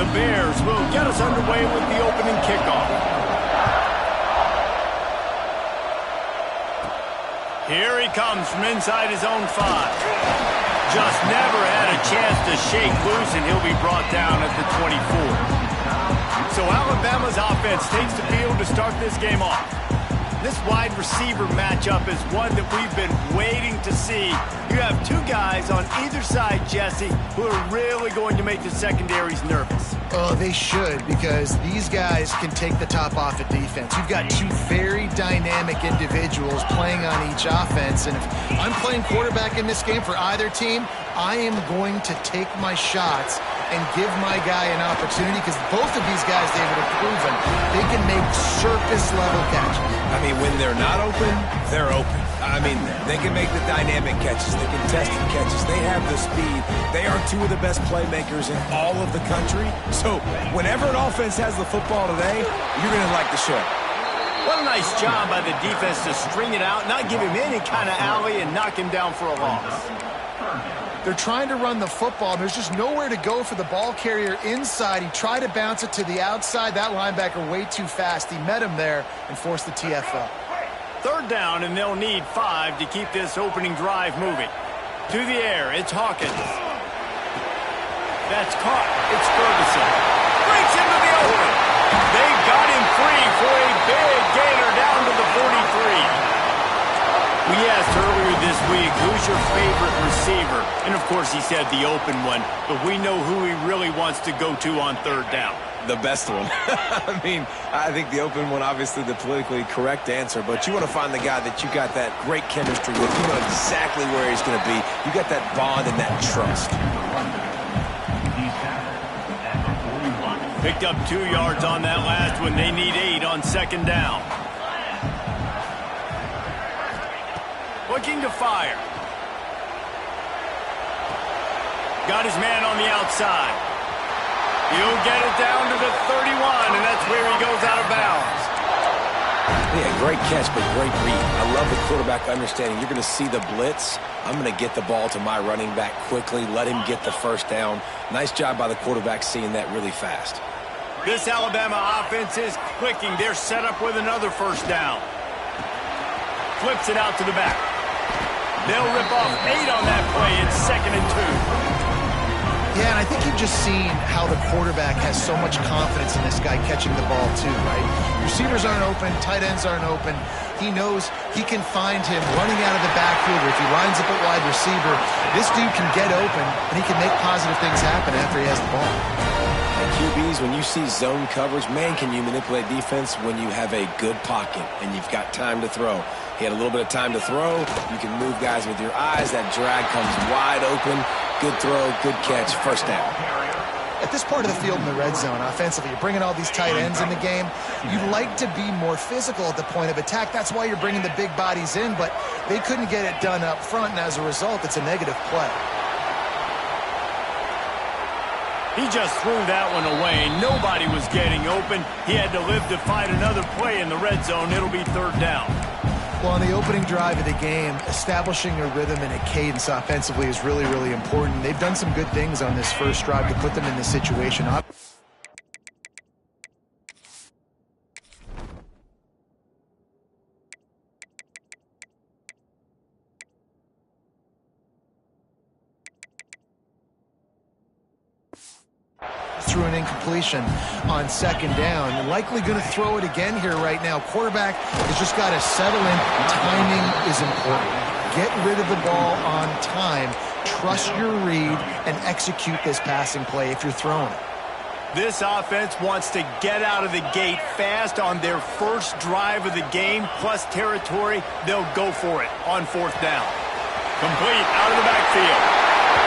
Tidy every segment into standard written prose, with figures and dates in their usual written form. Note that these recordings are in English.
The Bears will get us underway with the opening kickoff. Here he comes from inside his own 5. Just never had a chance to shake loose, and he'll be brought down at the 24. So Alabama's offense takes the field to start this game off. This wide receiver matchup is one that we've been waiting to see. You have two guys on either side, Jesse, who are really going to make the secondaries nervous. Oh, they should, because these guys can take the top off of defense. You've got two very dynamic individuals playing on each offense, and if I'm playing quarterback in this game for either team, I am going to take my shots and give my guy an opportunity, because both of these guys, David, have proven they can make surface-level catches. I mean, when they're not open, they're open. I mean, they can make the dynamic catches. They can test the catches. They have the speed. They are two of the best playmakers in all of the country. So whenever an offense has the football today, you're going to like the show. What a nice job by the defense to string it out, not give him any kind of alley, and knock him down for a loss. They're trying to run the football. There's just nowhere to go for the ball carrier inside. He tried to bounce it to the outside. That linebacker way too fast. He met him there and forced the TFL. Third down, and they'll need 5 to keep this opening drive moving. To the air, it's Hawkins. That's caught. It's Ferguson. Breaks into the open. They got him free for a big gainer down to the 43. We asked earlier this week, who's your favorite receiver? And, of course, he said the open one, but we know who he really wants to go to on third down. The best one. I mean, I think the open one, obviously the politically correct answer, but you want to find the guy that you got that great chemistry with. You know exactly where he's going to be. You got that bond and that trust. Picked up 2 yards on that last one. They need 8 on second down. Looking to fire. Got his man on the outside. He'll get it down to the 31, and that's where he goes out of bounds. Yeah, great catch, but great read. I love the quarterback understanding. You're going to see the blitz. I'm going to get the ball to my running back quickly, let him get the first down. Nice job by the quarterback seeing that really fast. This Alabama offense is clicking. They're set up with another first down. Flips it out to the back. They'll rip off 8 on that play. It's 2nd and 2. Yeah, and I think you've just seen how the quarterback has so much confidence in this guy catching the ball too, right? Receivers aren't open, tight ends aren't open. He knows he can find him running out of the backfield, or if he lines up at wide receiver, this dude can get open, and he can make positive things happen after he has the ball. And QBs, when you see zone coverage, man, can you manipulate defense when you have a good pocket and you've got time to throw. He had a little bit of time to throw. You can move guys with your eyes. That drag comes wide open. Good throw, good catch, first down. At this part of the field in the red zone, offensively, you're bringing all these tight ends in the game. You'd like to be more physical at the point of attack. That's why you're bringing the big bodies in, but they couldn't get it done up front, and as a result, it's a negative play. He just threw that one away. Nobody was getting open. He had to live to fight another play in the red zone. It'll be third down. Well, on the opening drive of the game, establishing a rhythm and a cadence offensively is really, really important. They've done some good things on this first drive to put them in this situation. Through an incompletion on second down. Likely going to throw it again here right now. Quarterback has just got to settle in. Timing is important. Get rid of the ball on time. Trust your read and execute this passing play if you're throwing it. This offense wants to get out of the gate fast on their first drive of the game, plus territory. They'll go for it on fourth down. Complete out of the backfield.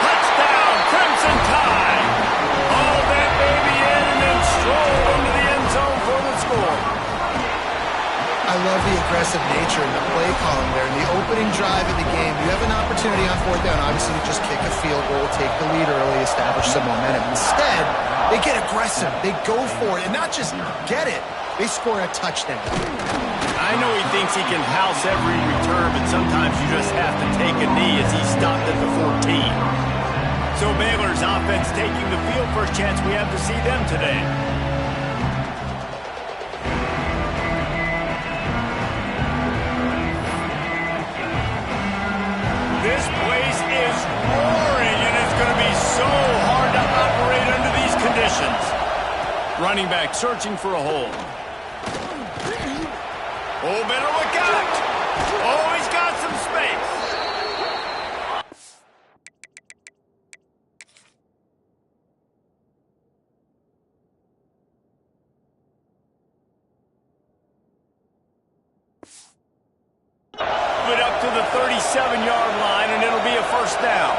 Touchdown, Crimson Tide. All that baby in and then stroll into the end zone for the score. I love the aggressive nature in the play calling there. In the opening drive of the game, you have an opportunity on fourth down, obviously, to just kick a field goal, take the lead early, establish some momentum. Instead, they get aggressive. They go for it, and not just get it, they score a touchdown. I know he thinks he can house every return, but sometimes you just have to take a knee as he stopped at the 14. So So Baylor's offense taking the field. First chance we have to see them today. This place is roaring, and it's going to be so hard to operate under these conditions. Running back searching for a hole. Oh, better look out. Oh, he's got some space. It up to the 37-yard line, and it'll be a first down.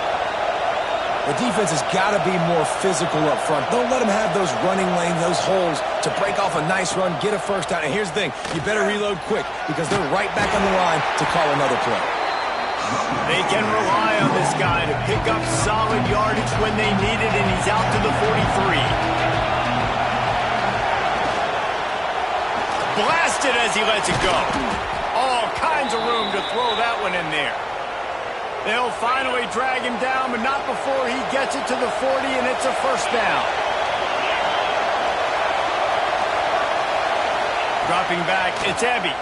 The defense has got to be more physical up front. Don't let them have those running lanes, those holes to break off a nice run, get a first down. And here's the thing, you better reload quick because they're right back on the line to call another play. They can rely on this guy to pick up solid yardage when they need it, and he's out to the 43. Blasted as he lets it go. All kinds of room to throw that one in there. They'll finally drag him down, but not before he gets it to the 40, and it's a first down. Dropping back, it's Ebby.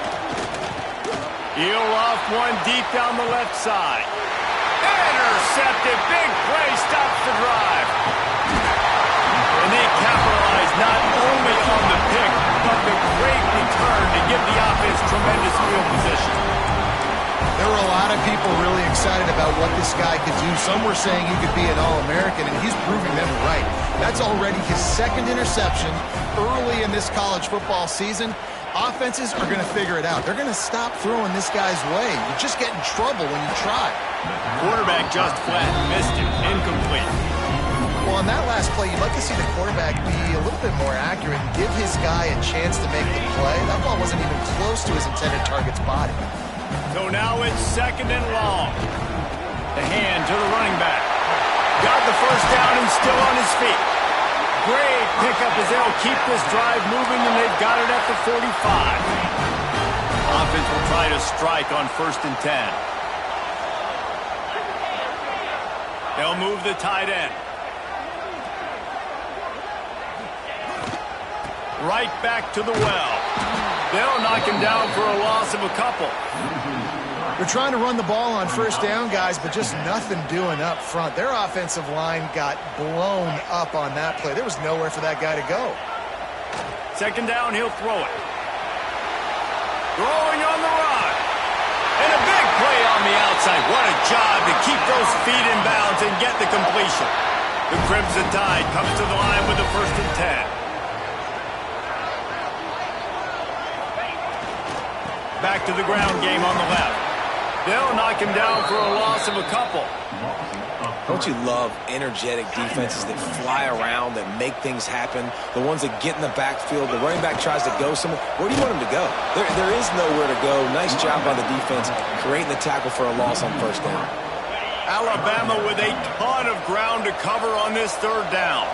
He'll off one deep down the left side. Intercepted, big play, stops the drive. And they capitalize not only on the pick, but the great return to give the offense tremendous field position. There were a lot of people really excited about what this guy could do. Some were saying he could be an All-American, and he's proving them right. That's already his second interception early in this college football season. Offenses are going to figure it out. They're going to stop throwing this guy's way. You just get in trouble when you try. Quarterback just flat, missed it, incomplete. Well, on that last play, you'd like to see the quarterback be a little bit more accurate and give his guy a chance to make the play. That ball wasn't even close to his intended target's body. So now it's second and long. The hand to the running back. Got the first down and still on his feet. Great pickup as they'll keep this drive moving, and they've got it at the 45. Offense will try to strike on 1st and 10. They'll move the tight end. Right back to the well. They'll knock him down for a loss of a couple. They're trying to run the ball on first down, guys, but just nothing doing up front. Their offensive line got blown up on that play. There was nowhere for that guy to go. Second down, he'll throw it. Throwing on the run. And a big play on the outside. What a job to keep those feet in bounds and get the completion. The Crimson Tide comes to the line with the 1st and 10. Back to the ground game on the left. They'll knock him down for a loss of a couple. Don't you love energetic defenses that fly around, that make things happen? The ones that get in the backfield, the running back tries to go somewhere. Where do you want him to go? There is nowhere to go. Nice job by the defense, creating the tackle for a loss on first down. Alabama with a ton of ground to cover on this 3rd down.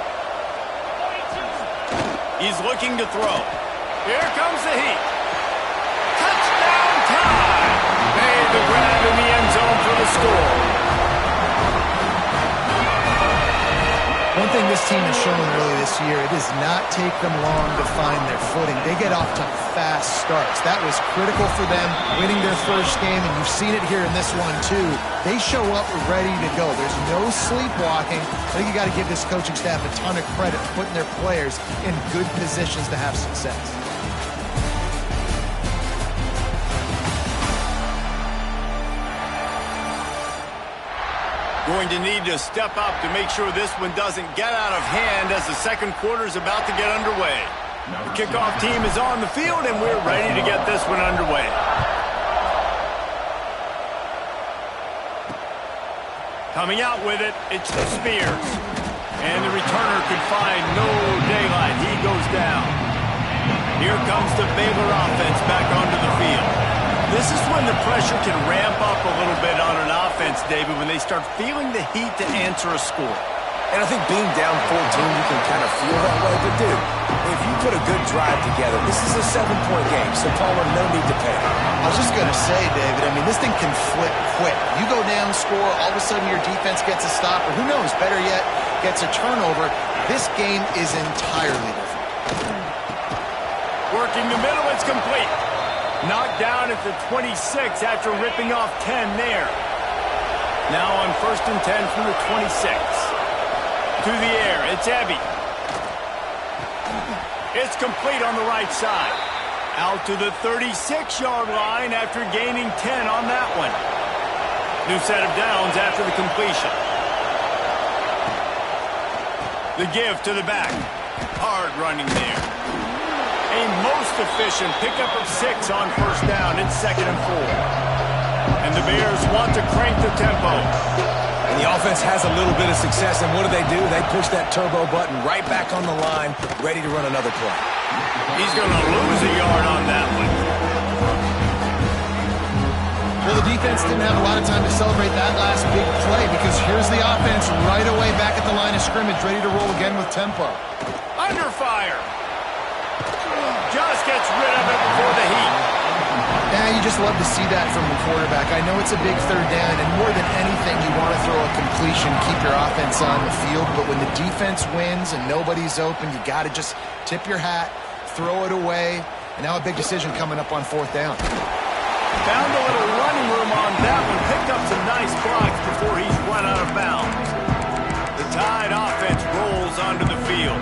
He's looking to throw. Here comes the heat. Touchdown time! Made the grab in the end zone for the score. One thing this team has shown early this year, it does not take them long to find their footing. They get off to fast starts. That was critical for them, winning their first game, and you've seen it here in this one too. They show up ready to go. There's no sleepwalking. I think you got to give this coaching staff a ton of credit for putting their players in good positions to have success. Going to need to step up to make sure this one doesn't get out of hand as the second quarter is about to get underway. The kickoff team is on the field, and we're ready to get this one underway. Coming out with it, it's the Spears. And the returner could find no daylight. He goes down. Here comes the Baylor offense back onto the field. This is when the pressure can ramp up a little bit on an offense, David, when they start feeling the heat to answer a score. And I think being down 14, you can kind of feel that way. But, dude, if you put a good drive together, this is a 7-point game, so Palmer, no need to panic. I was just going to say, David, I mean, this thing can flip quick. You go down, score, all of a sudden your defense gets a stop, or who knows, better yet, gets a turnover. This game is entirely different. Working the middle, it's complete. Knocked down at the 26 after ripping off 10 there. Now on 1st and 10 from the 26. To the air, it's Ebby. It's complete on the right side. Out to the 36-yard line after gaining 10 on that one. New set of downs after the completion. The give to the back. Hard running there. A most efficient pickup of 6 on 1st down. It's 2nd and 4. And the Bears want to crank the tempo. And the offense has a little bit of success, and what do? They push that turbo button right back on the line, ready to run another play. He's going to lose a yard on that one. Well, the defense didn't have a lot of time to celebrate that last big play because here's the offense right away back at the line of scrimmage, ready to roll again with tempo. Under fire. Just gets rid of it before the heat. Yeah, you just love to see that from the quarterback. I know it's a big 3rd down, and more than anything, you want to throw a completion, keep your offense on the field. But when the defense wins and nobody's open, you got to just tip your hat, throw it away. And now a big decision coming up on 4th down. Found a little running room on that one. Picked up some nice blocks before he's run out of bounds. The Tide offense rolls onto the field.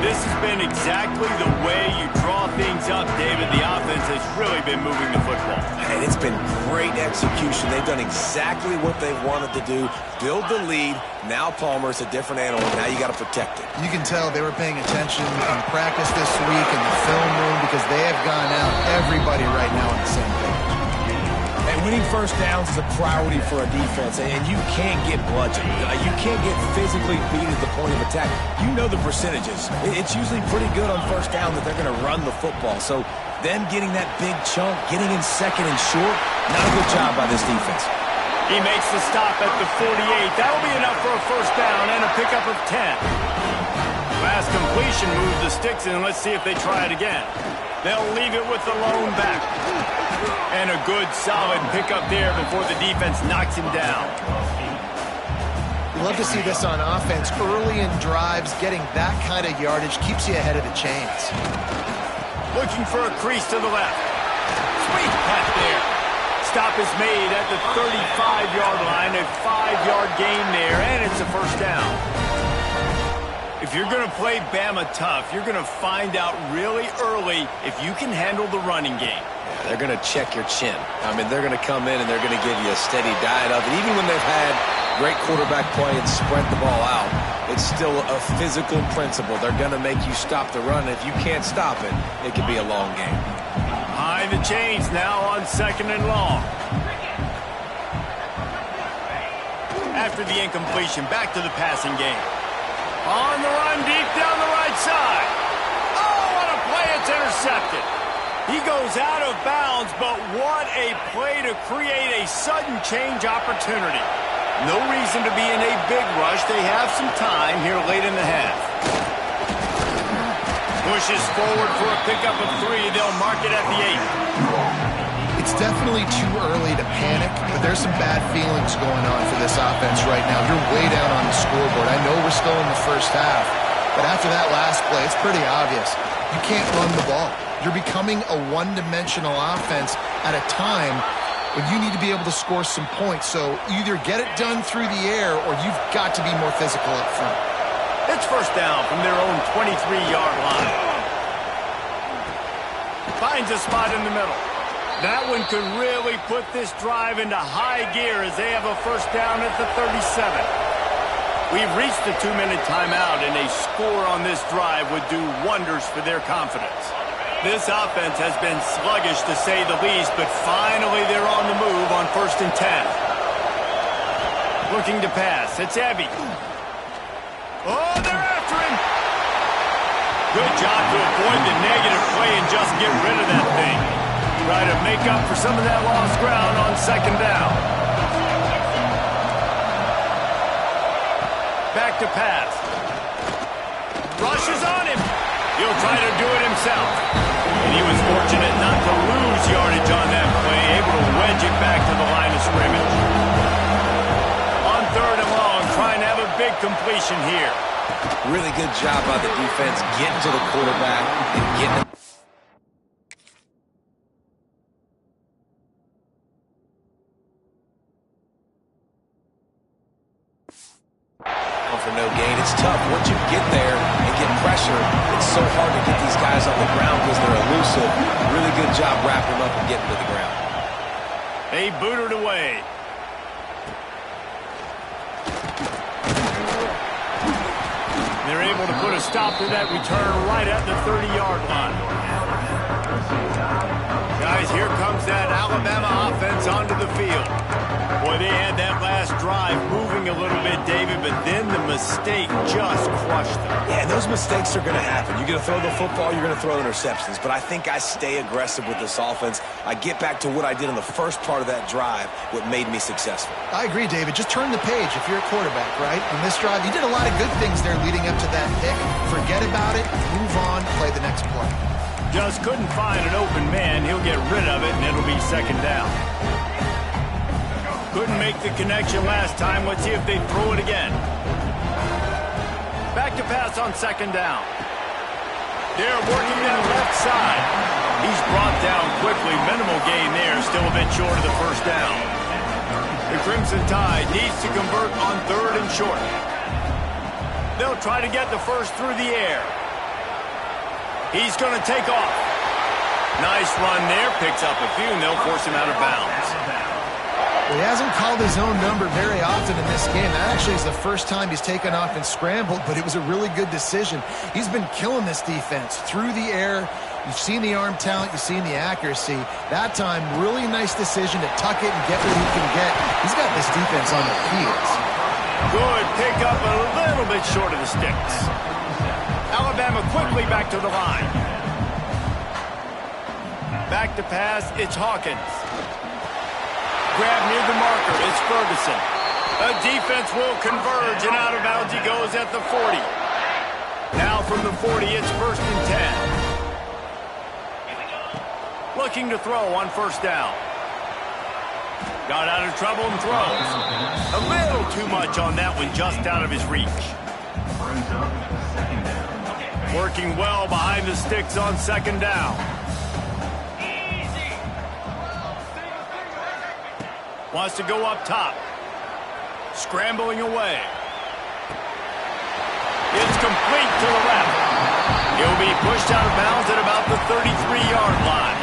This has been exactly the way you draw things up, David. The offense has really been moving the football. And it's been great execution. They've done exactly what they wanted to do. Build the lead. Now Palmer's a different animal. Now you got to protect it. You can tell they were paying attention in practice this week in the film room because they have gone out, everybody right now on the same page. And winning 1st downs is a priority for a defense, and you can't get bludgeoned. You can't get physically beat at the point of attack. You know the percentages. It's usually pretty good on 1st down that they're going to run the football. So them getting that big chunk, getting in 2nd and short, not a good job by this defense. He makes the stop at the 48. That'll be enough for a 1st down and a pickup of 10. Last completion moved the sticks in. Let's see if they try it again. They'll leave it with the lone back. And a good, solid pickup there before the defense knocks him down. You love to see this on offense. Early in drives, getting that kind of yardage keeps you ahead of the chains. Looking for a crease to the left. Sweet cut there. Stop is made at the 35-yard line. A 5-yard gain there, and it's a 1st down. If you're going to play Bama tough, you're going to find out really early if you can handle the running game. Yeah, they're going to check your chin. I mean, they're going to come in and they're going to give you a steady diet of it. Even when they've had great quarterback play and spread the ball out, it's still a physical principle. They're going to make you stop the run. If you can't stop it, it could be a long game. Behind the chains now on 2nd and long. After the incompletion, back to the passing game. On the run, deep down the right side. Oh, what a play. It's intercepted. He goes out of bounds, but what a play to create a sudden change opportunity. No reason to be in a big rush. They have some time here late in the half. Pushes forward for a pickup of 3. They'll mark it at the 8. It's definitely too early to panic, but there's some bad feelings going on for this offense right now. You're way down on the scoreboard. I know we're still in the 1st half, but after that last play, it's pretty obvious. You can't run the ball. You're becoming a one-dimensional offense at a time when you need to be able to score some points. So either get it done through the air or you've got to be more physical up front. It's 1st down from their own 23-yard line. Finds a spot in the middle. That one could really put this drive into high gear as they have a 1st down at the 37. We've reached the 2-minute timeout, and a score on this drive would do wonders for their confidence. This offense has been sluggish, to say the least, but finally they're on the move on 1st and 10. Looking to pass. It's Ebby. Oh, they're after him. Good job to avoid the negative play and just get rid of that thing. Try to make up for some of that lost ground on 2nd down. Back Back to pass. Rushes on him. He'll try to do it himself. And he was fortunate not to lose yardage on that play, able to wedge it back to the line of scrimmage. On 3rd and long, trying to have a big completion here. Really good job by the defense getting to the quarterback and getting him. For no gain. It's tough. Once you get there and get pressure, it's so hard to get these guys on the ground because they're elusive. Really good job wrapping them up and getting to the ground. They booted away. They're able to put a stop to that return right at the 30-yard line. Guys, here comes that Alabama offense onto the field. Boy, they had that last drive moving a little bit, David, but then the mistake just crushed them. Yeah, those mistakes are going to happen. You're going to throw the football, you're going to throw interceptions. But I think I stay aggressive with this offense. I get back to what I did in the first part of that drive, what made me successful. I agree, David. Just turn the page if you're a quarterback, right? On this drive, you did a lot of good things there leading up to that pick. Forget about it, move on, play the next play. Just couldn't find an open man. He'll get rid of it, and it'll be 2nd down. Couldn't make the connection last time. Let's see if they throw it again. Back to pass on 2nd down. They're working that left side. He's brought down quickly. Minimal gain there. Still a bit short of the 1st down. The Crimson Tide needs to convert on 3rd and short. They'll try to get the first through the air. He's going to take off. Nice run there. Picks up a few, and they'll force him out of bounds. Well, he hasn't called his own number very often in this game. That actually is the first time he's taken off and scrambled, but it was a really good decision. He's been killing this defense through the air. You've seen the arm talent. You've seen the accuracy. That time, really nice decision to tuck it and get what he can get. He's got this defense on their heels. Good pick up, a little bit short of the sticks. Alabama quickly back to the line. Back to pass, it's Hawkins. Grab near the marker, it's Ferguson. A defense will converge, and out of bounds he goes at the 40. Now from the 40, it's 1st and 10. Looking to throw on 1st down. Got out of trouble and throws. A little too much on that one, just out of his reach. Working well behind the sticks on 2nd down. Wants to go up top. Scrambling away. It's complete to the left. He'll be pushed out of bounds at about the 33-yard line.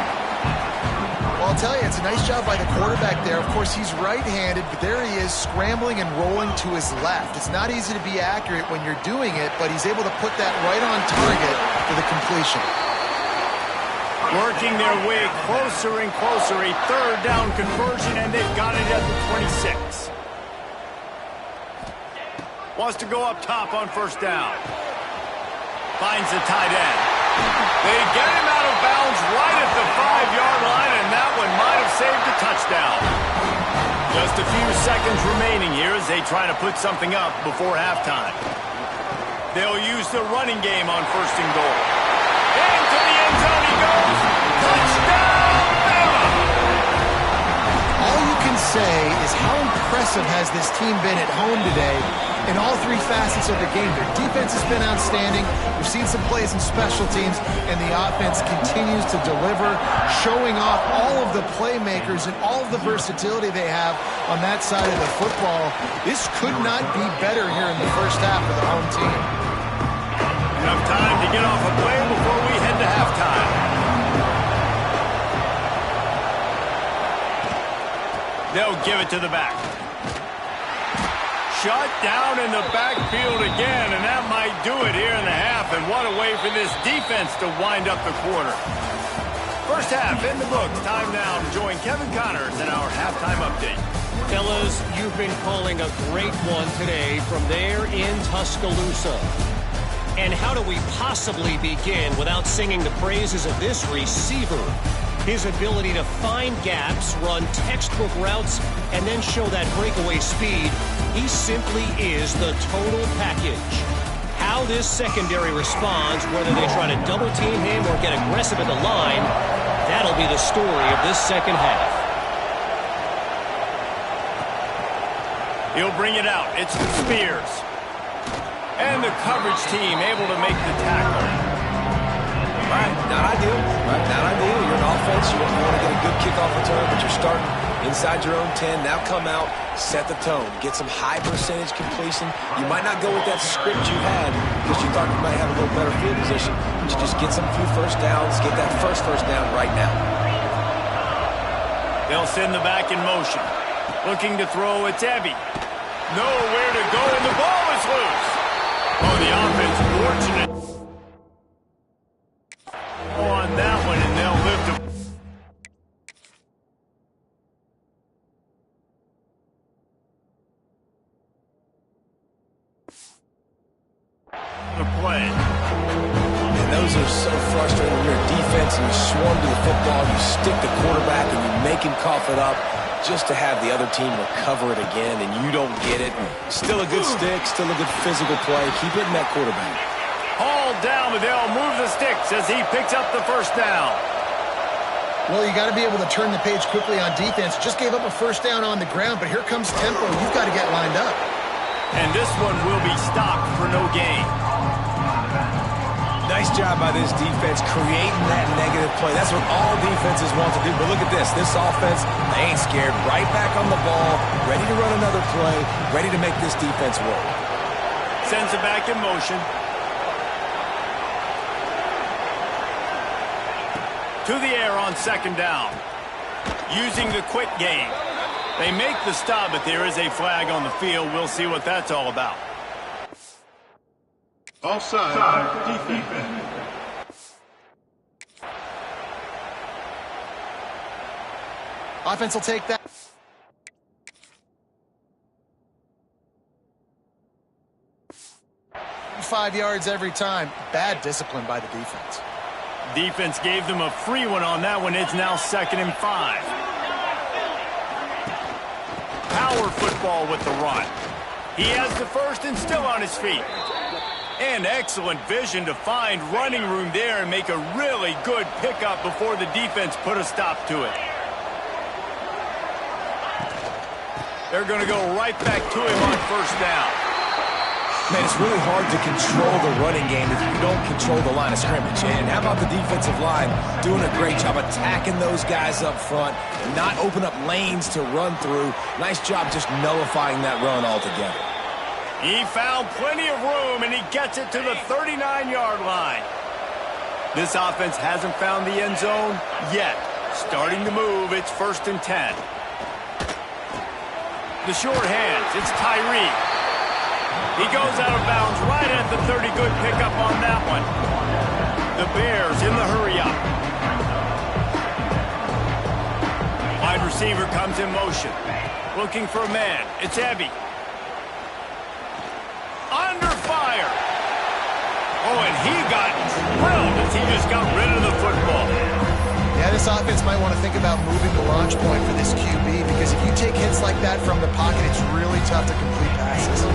Well, I'll tell you, it's a nice job by the quarterback there. Of course, he's right-handed, but there he is scrambling and rolling to his left. It's not easy to be accurate when you're doing it, but he's able to put that right on target for the completion. Working their way closer and closer. A 3rd down conversion, and they've got it at the 26. Wants to go up top on 1st down. Finds the tight end. They get him out of bounds right at the 5-yard line, and that one might have saved a touchdown. Just a few seconds remaining here as they try to put something up before halftime. They'll use the running game on 1st and goal. Into the end zone he goes. Touchdown, Bama! All you can say is how impressive has this team been at home today in all 3 facets of the game. Their defense has been outstanding. We've seen some plays in special teams, and the offense continues to deliver, showing off all of the playmakers and all of the versatility they have on that side of the football. This could not be better here in the 1st half for the home team. Enough time to get off a play before we head to halftime. They'll give it to the back. Shut down in the backfield again, and that might do it here in the half. And what a way for this defense to wind up the quarter. 1st half in the books. Time now to join Kevin Connors in our halftime update. Fellas, you've been calling a great one today from there in Tuscaloosa. And how do we possibly begin without singing the praises of this receiver? His ability to find gaps, run textbook routes, and then show that breakaway speed, he simply is the total package. How this secondary responds, whether they try to double-team him or get aggressive at the line, that'll be the story of this second half. He'll bring it out. It's Spears. And the coverage team able to make the tackle. Right, not ideal. Right, not ideal. You're an offense. You want to get a good kickoff return, but you're starting inside your own 10. Now come out, set the tone. Get some high percentage completion. You might not go with that script you had because you thought you might have a little better field position, but you just get some few first downs. Get that first down right now. They'll send the back in motion. Looking to throw, it's Evie. Nowhere to go, and the ball is loose. Oh, the offense fortunate on that one, and they'll lift him. The play. And those are so frustrating when you're a defense and you swarm to the football, you stick the quarterback, and you make him cough it up just to have the other team recover it again, and you don't get it. Still a good stick, still a good physical play. Keep hitting that quarterback. Hauled down, but they'll move the sticks as he picks up the first down. Well, you got to be able to turn the page quickly on defense. Just gave up a first down on the ground, but here comes tempo. You've got to get lined up. And this one will be stopped for no gain. Nice job by this defense creating that negative play. That's what all defenses want to do. But look at this. This offense, they ain't scared. Right back on the ball, ready to run another play, ready to make this defense work. Sends it back in motion. To the air on second down. Using the quick game. They make the stop, but there is a flag on the field. We'll see what that's all about. Offside defense. Offense will take that. Five yards every time. Bad discipline by the defense. Defense gave them a free one on that one. It's now 2nd and 5. Power football with the run. He has the first and still on his feet. And excellent vision to find running room there and make a really good pickup before the defense put a stop to it. They're going to go right back to him on first down. Man, it's really hard to control the running game if you don't control the line of scrimmage. And how about the defensive line doing a great job attacking those guys up front and not open up lanes to run through. Nice job just nullifying that run altogether. He found plenty of room, and he gets it to the 39-yard line. This offense hasn't found the end zone yet. Starting to move, it's 1st and 10. The short hands, it's Tyree. He goes out of bounds right at the 30. Good pickup on that one. The Bears in the hurry-up. Wide receiver comes in motion. Looking for a man. It's Evie. Under fire. Oh, and he got drilled as he just got rid of the football. Yeah, this offense might want to think about moving the launch point for this QB because if you take hits like that from the pocket, it's really tough to complete passes.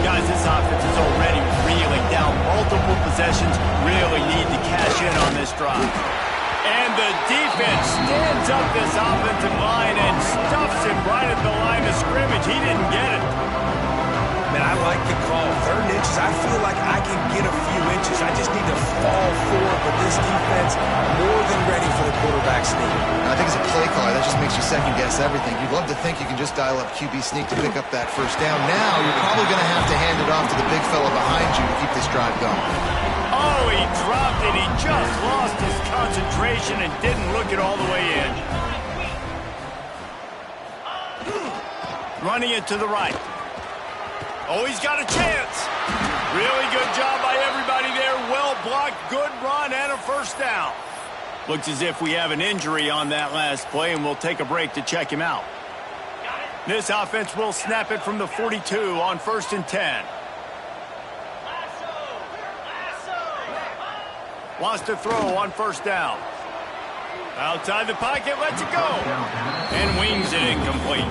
Guys, this offense is already reeling down. Multiple possessions, really need to cash in on this drive. And the defense stands up this offensive line and stuffs him right at the line of scrimmage. He didn't get it. Man, I like the call. 3rd and inches, I feel like I can get a few inches. I just need to fall forward, but this defense more than ready for the quarterback sneak. I think as a play caller, that just makes you second-guess everything. You'd love to think you can just dial up QB sneak to pick up that first down. Now, you're probably going to have to hand it off to the big fella behind you to keep this drive going. Oh, he dropped it. He just lost his concentration and didn't look it all the way in. Running it to the right. Oh, he's got a chance. Really good job by everybody there. Well blocked, good run, and a first down. Looks as if we have an injury on that last play, and we'll take a break to check him out. This offense will snap it from the 42 on 1st and 10. Wants to throw on first down. Outside the pocket, lets it go. And wings it incomplete.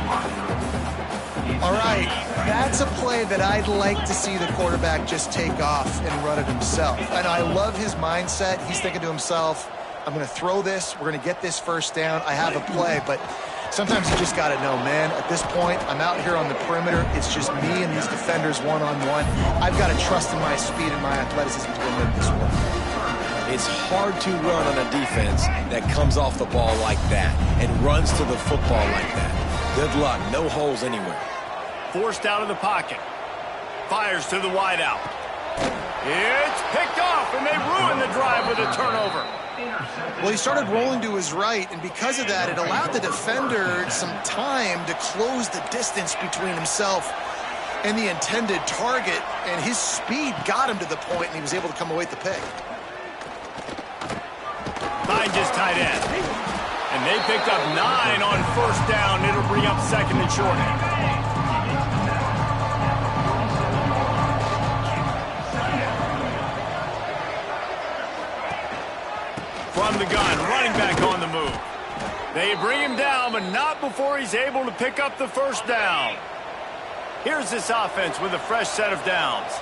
All right, that's a play that I'd like to see the quarterback just take off and run it himself. And I love his mindset. He's thinking to himself, I'm going to throw this. We're going to get this first down. I have a play, but sometimes you just got to know, man, at this point, I'm out here on the perimeter. It's just me and these defenders one-on-one. I've got to trust in my speed and my athleticism to go make this work. It's hard to run on a defense that comes off the ball like that and runs to the football like that. Good luck. No holes anywhere. Forced out of the pocket. Fires to the wideout. It's picked off, and they ruin the drive with a turnover. Well, he started rolling to his right, and because of that, it allowed the defender some time to close the distance between himself and the intended target, and his speed got him to the point, and he was able to come away with the pick. Finds his tight end. And they picked up 9 on first down. It'll bring up second and short. From the gun, running back on the move. They bring him down, but not before he's able to pick up the first down. Here's this offense with a fresh set of downs.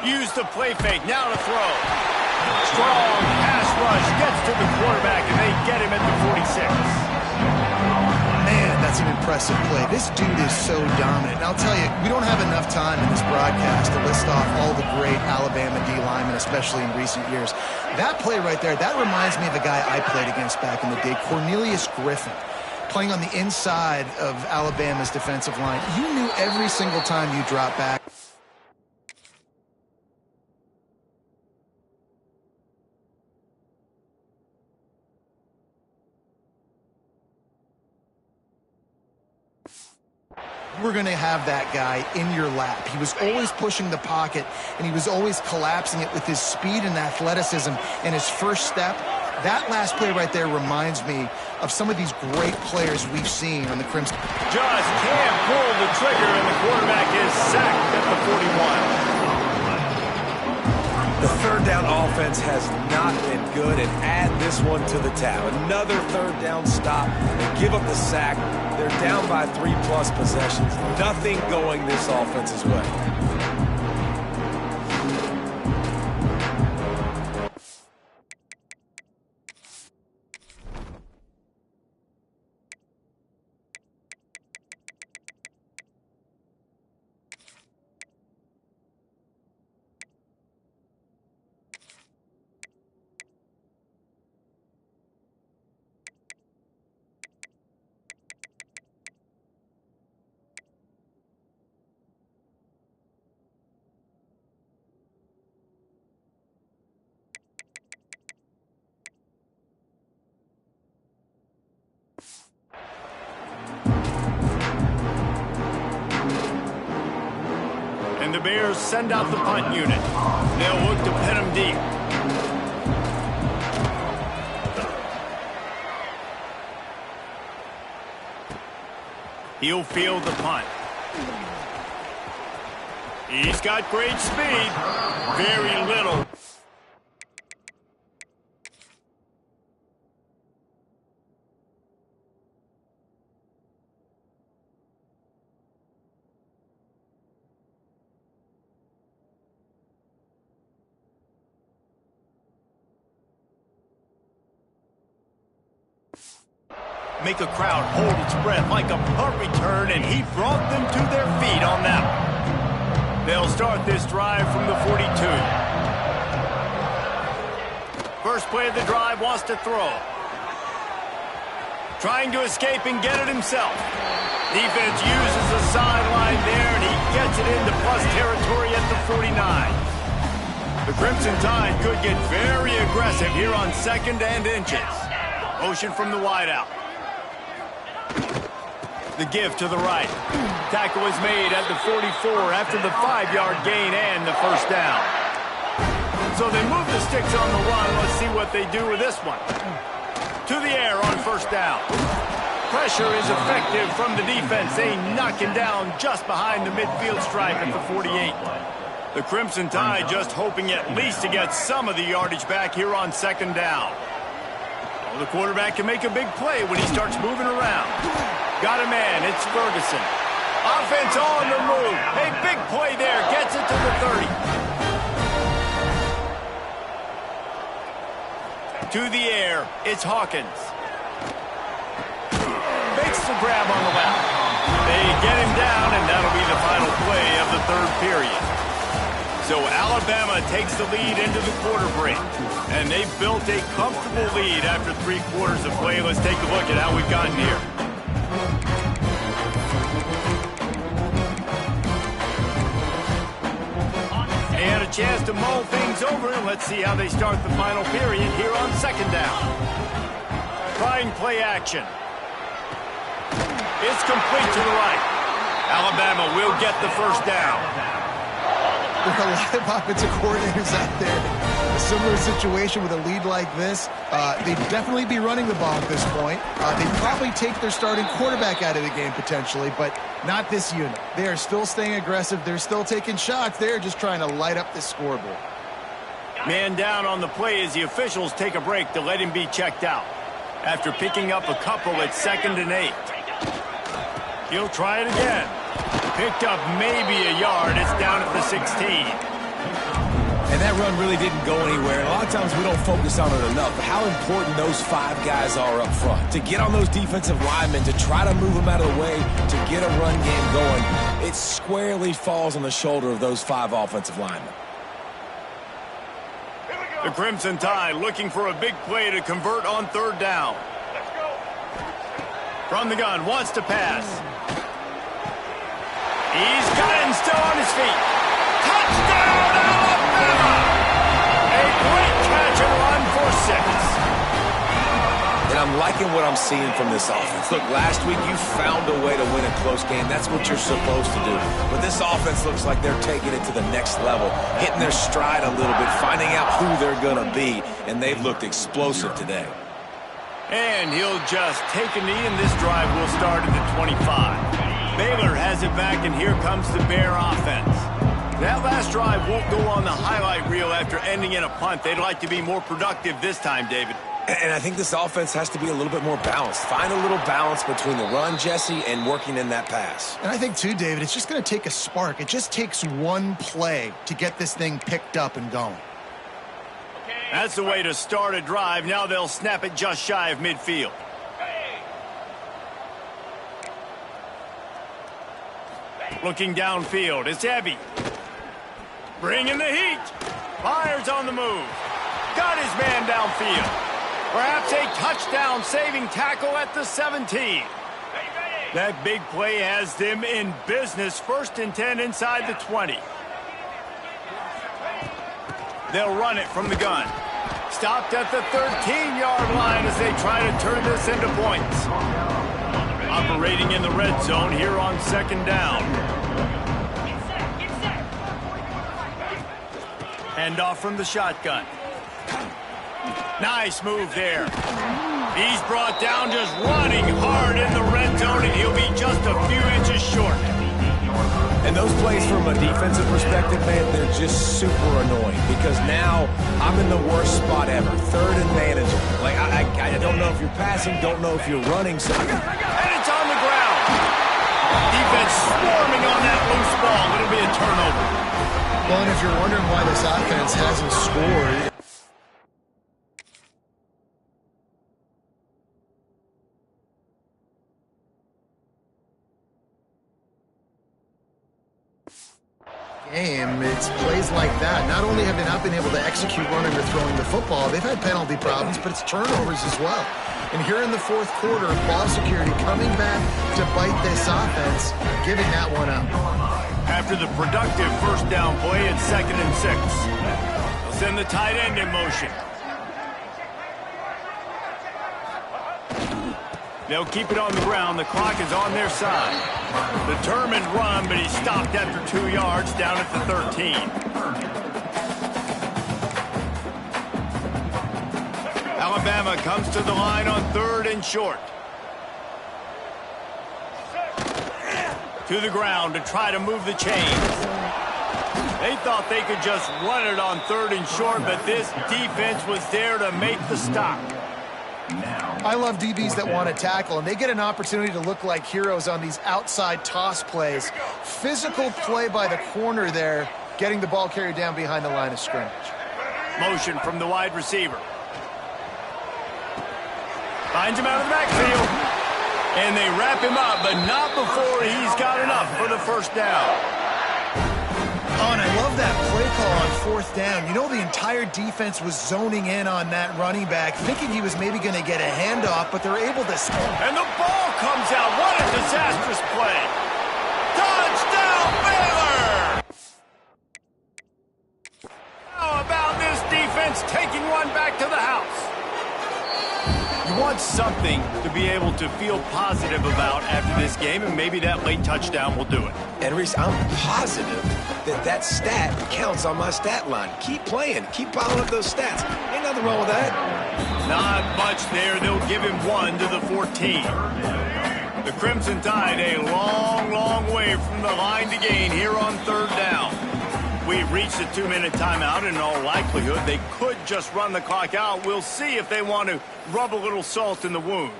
Use the play fake, now to throw. Strong pass rush, gets to the quarterback, and they get him at the 46. Man, that's an impressive play. This dude is so dominant. And I'll tell you, we don't have enough time in this broadcast to list off all the great Alabama D linemen, especially in recent years. That play right there, that reminds me of a guy I played against back in the day, Cornelius Griffin, playing on the inside of Alabama's defensive line. You knew every single time you dropped back. We're going to have that guy in your lap. He was always pushing the pocket, and he was always collapsing it with his speed and athleticism and his first step. That last play right there reminds me of some of these great players we've seen on the Crimson. Just can't pull the trigger, and the quarterback is sacked at the 41. The third down offense has not been good, and add this one to the tab. Another third down stop. They give up the sack. They're down by 3+ possessions. Nothing going this offense's way. And the Bears send out the punt unit. They'll look to pin him deep. He'll field the punt. He's got great speed. Very little. Make a crowd hold its breath like a punt return, and he brought them to their feet on that one. They'll start this drive from the 42. First play of the drive, wants to throw. Trying to escape and get it himself. Defense uses the sideline there, and he gets it into plus territory at the 49. The Crimson Tide could get very aggressive here on 2nd and inches. Motion from the wideout. The give to the right. Tackle was made at the 44 after the 5-yard gain and the first down. So they move the sticks on the run. Let's see what they do with this one. To the air on first down. Pressure is effective from the defense. They knock him down just behind the midfield stripe at the 48. The Crimson Tide just hoping at least to get some of the yardage back here on second down. Well, the quarterback can make a big play when he starts moving around. Got a man, it's Ferguson. Offense on the move. A big play there, gets it to the 30. To the air, it's Hawkins. Makes the grab on the left. They get him down, and that'll be the final play of the third period. So Alabama takes the lead into the quarter break. And they've built a comfortable lead after 3 quarters of play. Let's take a look at how we've gotten here. They had a chance to mull things over, and let's see how they start the final period here on second down. Trying play action. It's complete to the right. Alabama will get the first down. There are a lot of offensive coordinators out there. A similar situation with a lead like this. They'd definitely be running the ball at this point. They'd probably take their starting quarterback out of the game potentially, but not this unit. They are still staying aggressive. They're still taking shots. They're just trying to light up the scoreboard. Man down on the play as the officials take a break to let him be checked out. After picking up a couple at 2nd and 8. He'll try it again. Picked up maybe a yard. It's down at the 16. And that run really didn't go anywhere. And a lot of times we don't focus on it enough. But how important those 5 guys are up front. To get on those defensive linemen, to try to move them out of the way, to get a run game going, it squarely falls on the shoulder of those 5 offensive linemen. The Crimson Tide looking for a big play to convert on 3rd down. From the gun, wants to pass. He's got it and still on his feet. Touchdown, Alabama! A great catch and run for 6. And I'm liking what I'm seeing from this offense. Look, last week you found a way to win a close game. That's what you're supposed to do. But this offense looks like they're taking it to the next level, hitting their stride a little bit, finding out who they're going to be, and they've looked explosive today. And he'll just take a knee, and this drive will start at the 25. Baylor has it back, and here comes the Bear offense. That last drive won't go on the highlight reel after ending in a punt. They'd like to be more productive this time, David. And I think this offense has to be a little bit more balanced. Find a little balance between the run, Jesse, and working in that pass. And I think, too, David, it's just going to take a spark. It just takes one play to get this thing picked up and going. That's the way to start a drive. Now they'll snap it just shy of midfield. Looking downfield, it's Ebby. Bringing the heat. Fires on the move. Got his man downfield. Perhaps a touchdown-saving tackle at the 17. That big play has them in business. 1st and 10 inside the 20. They'll run it from the gun. Stopped at the 13-yard line as they try to turn this into points. Operating in the red zone here on 2nd down. Hand off from the shotgun. Nice move there. He's brought down just running hard in the red zone, and he'll be just a few inches short. And those plays from a defensive perspective, man, they're just super annoying because now I'm in the worst spot ever. 3rd and manageable. Like, I don't know if you're passing, don't know if you're running. So and it's on the ground. Defense swarming on that loose ball. It'll be a turnover. Well, and if you're wondering why this offense hasn't scored, it's plays like that. Not only have they not been able to execute running or throwing the football, they've had penalty problems, but it's turnovers as well. And here in the 4th quarter, ball security coming back to bite this offense, giving that one up. After the productive 1st down play, it's 2nd and 6. They'll send the tight end in motion. They'll keep it on the ground. The clock is on their side. Determined run, but he stopped after 2 yards down at the 13. Alabama comes to the line on 3rd and short. To the ground to try to move the chains. They thought they could just run it on 3rd and short, but this defense was there to make the stop. I love DBs that want to tackle, and they get an opportunity to look like heroes on these outside toss plays. Physical play by the corner there, getting the ball carried down behind the line of scrimmage. Motion from the wide receiver. Finds him out of the backfield. And they wrap him up, but not before he's got enough for the first down. Oh, and I love that play call on 4th down. You know, the entire defense was zoning in on that running back, thinking he was maybe going to get a handoff, but they're able to... And the ball comes out. What a disastrous play. Touchdown, Baylor! How about this defense taking one back to the house? You want something to be able to feel positive about after this game, and maybe that late touchdown will do it. And Reese, I'm positive that stat counts on my stat line. Keep playing. Keep piling up those stats. Ain't nothing wrong with that. Not much there. They'll give him 1 to the 14. The Crimson Tide a long, long way from the line to gain here on 3rd down. We've reached a 2-minute timeout, and in all likelihood, they could just run the clock out. We'll see if they want to rub a little salt in the wound.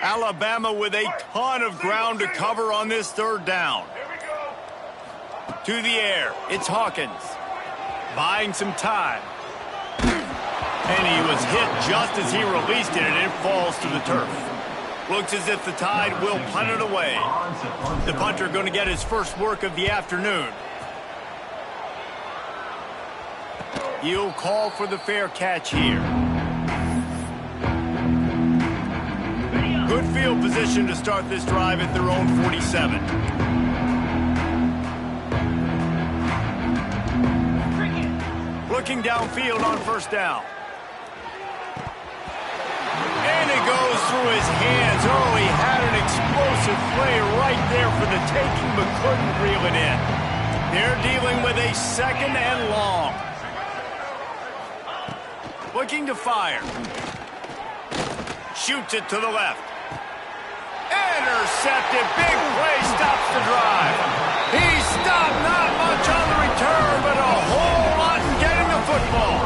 Alabama with a ton of ground to cover on this 3rd down. To the air, it's Hawkins. Buying some time. And he was hit just as he released it, and it falls to the turf. Looks as if the Tide will punt it away. The punter going to get his first work of the afternoon. He'll call for the fair catch here. Good field position to start this drive at their own 47. Looking downfield on 1st down. And it goes through his hands. Oh, he had an explosive play right there for the taking, but couldn't reel it in. They're dealing with a 2nd and long. Looking to fire. Shoots it to the left. Intercepted. Big play stops the drive. He stopped not much on the return, but a whole lot in getting the football.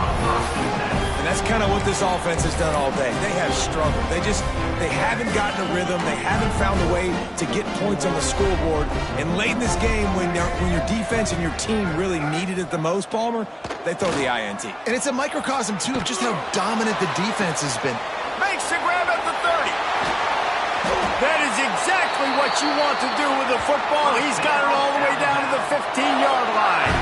And that's kind of what this offense has done all day. They have struggled. They haven't gotten a rhythm. They haven't found a way to get points on the scoreboard. And late in this game, when your defense and your team really needed it the most, Palmer, they throw the INT. And it's a microcosm, too, of just how dominant the defense has been. Makes the grab at the 30. That is exactly what you want to do with the football. He's got it all the way down to the 15-yard line.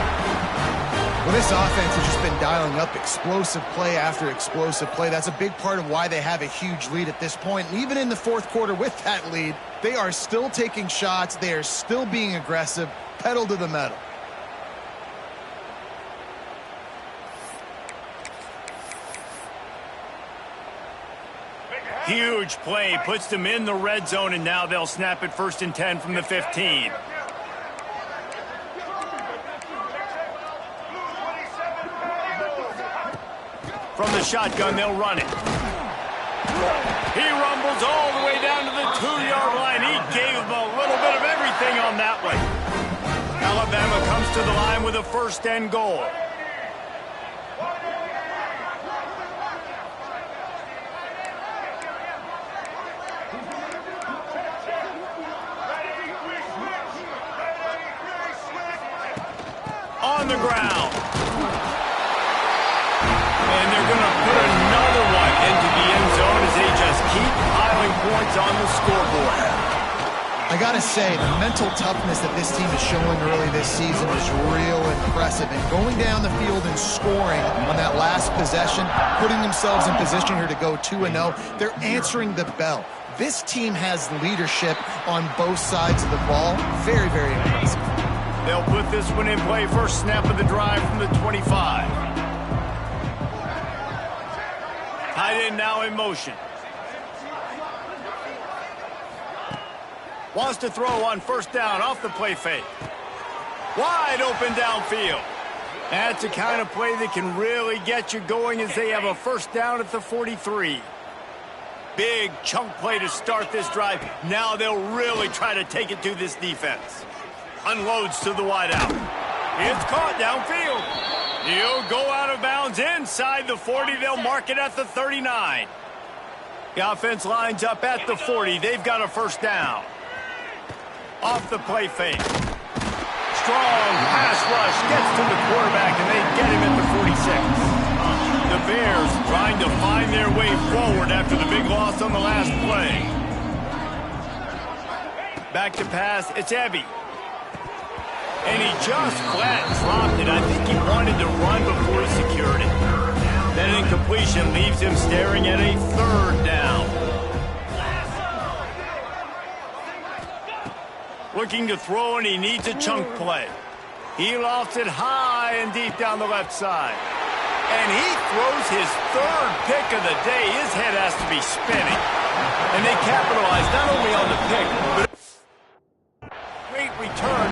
Well, this offense has just been dialing up explosive play after explosive play. That's a big part of why they have a huge lead at this point. And even in the 4th quarter with that lead, they are still taking shots. They are still being aggressive, pedal to the metal. Huge play, puts them in the red zone, and now they'll snap it 1st and 10 from the 15. From the shotgun, they'll run it. He rumbles all the way down to the 2-yard line. He gave them a little bit of everything on that one. Alabama comes to the line with a 1st and goal. On the ground. And they're going to put another one into the end zone as they just keep piling points on the scoreboard. I got to say, the mental toughness that this team is showing early this season is real impressive. And going down the field and scoring on that last possession, putting themselves in position here to go 2-0, they're answering the bell. This team has leadership on both sides of the ball. Very, very impressive. They'll put this one in play. First snap of the drive from the 25. Tight end now in motion. Wants to throw on first down off the play fake. Wide open downfield. That's the kind of play that can really get you going as they have a first down at the 43. Big chunk play to start this drive. Now they'll really try to take it to this defense. Unloads to the wideout. It's caught downfield. He'll go out of bounds inside the 40. They'll mark it at the 39. The offense lines up at the 40. They've got a first down. Off the play fake. Strong pass rush gets to the quarterback, and they get him at the 46. The Bears trying to find their way forward after the big loss on the last play. Back to pass, it's Ebby. And he just flat dropped it. I think he wanted to run before he secured it. That incompletion leaves him staring at a third down. Looking to throw, and he needs a chunk play. He lofts it high and deep down the left side. And he throws his third pick of the day. His head has to be spinning. And they capitalize not only on the pick, but great return.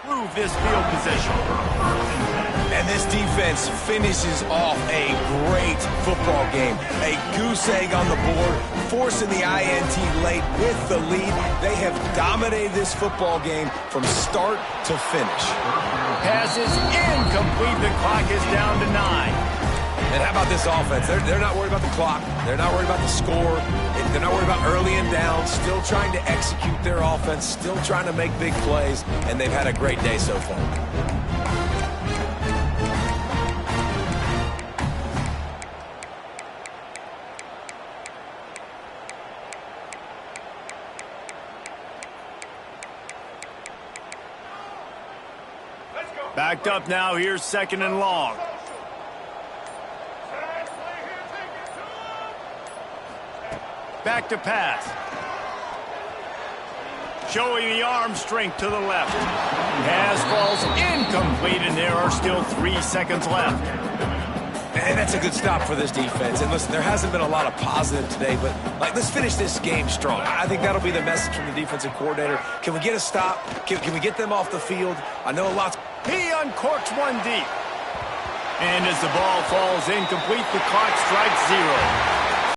Move this field position. And this defense finishes off a great football game. A goose egg on the board, forcing the INT late with the lead. They have dominated this football game from start to finish. Pass is incomplete. The clock is down to 9. And how about this offense? They're not worried about the clock. They're not worried about the score. They're not worried about early and down. Still trying to execute their offense. Still trying to make big plays. And they've had a great day so far. Backed up now. Here's second and long. Back to pass. Showing the arm strength to the left. Pass falls incomplete, and there are still 3 seconds left. And that's a good stop for this defense. And listen, there hasn't been a lot of positive today, but let's finish this game strong. I think that'll be the message from the defensive coordinator. Can we get a stop? Can we get them off the field? I know a lot's... He uncorks one deep. And as the ball falls incomplete, the clock strikes 0.